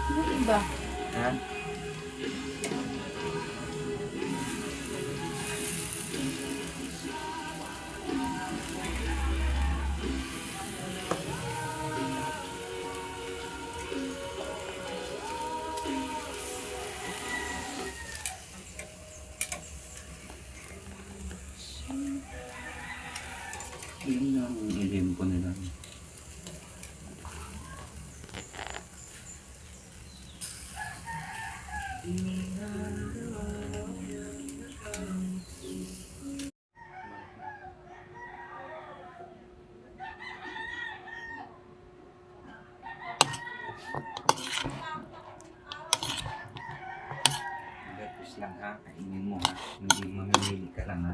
Ano ba? Ha? Yun lang, ilim ko na lang. Tapos lang ha, kainin mo ha. Hindi mamimili ka lang ha.